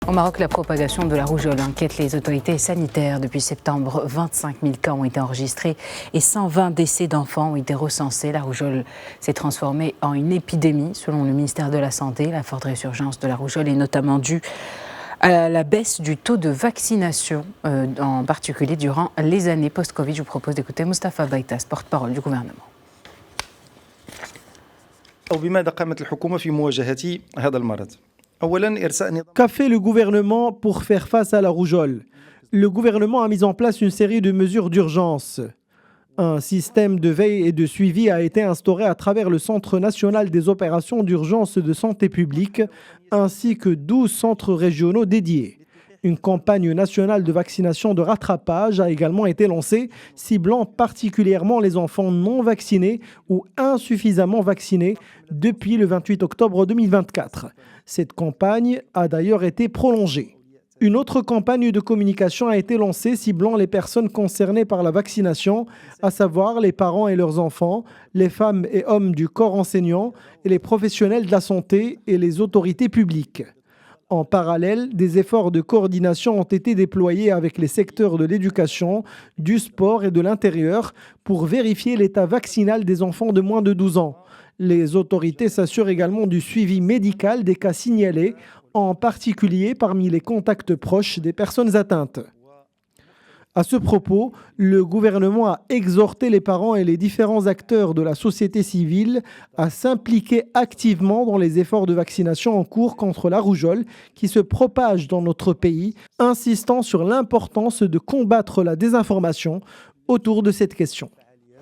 Au Maroc, la propagation de la rougeole inquiète les autorités sanitaires. Depuis septembre, 25 000 cas ont été enregistrés et 120 décès d'enfants ont été recensés. La rougeole s'est transformée en une épidémie, selon le ministère de la Santé. La forte résurgence de la rougeole est notamment due à la baisse du taux de vaccination, en particulier durant les années post-Covid. Je vous propose d'écouter Moustapha Baïtas, porte-parole du gouvernement. Qu'a fait le gouvernement pour faire face à la rougeole? Le gouvernement a mis en place une série de mesures d'urgence. Un système de veille et de suivi a été instauré à travers le Centre national des opérations d'urgence de santé publique, ainsi que 12 centres régionaux dédiés. Une campagne nationale de vaccination de rattrapage a également été lancée, ciblant particulièrement les enfants non vaccinés ou insuffisamment vaccinés depuis le 28 octobre 2024. Cette campagne a d'ailleurs été prolongée. Une autre campagne de communication a été lancée ciblant les personnes concernées par la vaccination, à savoir les parents et leurs enfants, les femmes et hommes du corps enseignant et les professionnels de la santé et les autorités publiques. En parallèle, des efforts de coordination ont été déployés avec les secteurs de l'éducation, du sport et de l'intérieur pour vérifier l'état vaccinal des enfants de moins de 12 ans. Les autorités s'assurent également du suivi médical des cas signalés, en particulier parmi les contacts proches des personnes atteintes. À ce propos, le gouvernement a exhorté les parents et les différents acteurs de la société civile à s'impliquer activement dans les efforts de vaccination en cours contre la rougeole qui se propage dans notre pays, insistant sur l'importance de combattre la désinformation autour de cette question.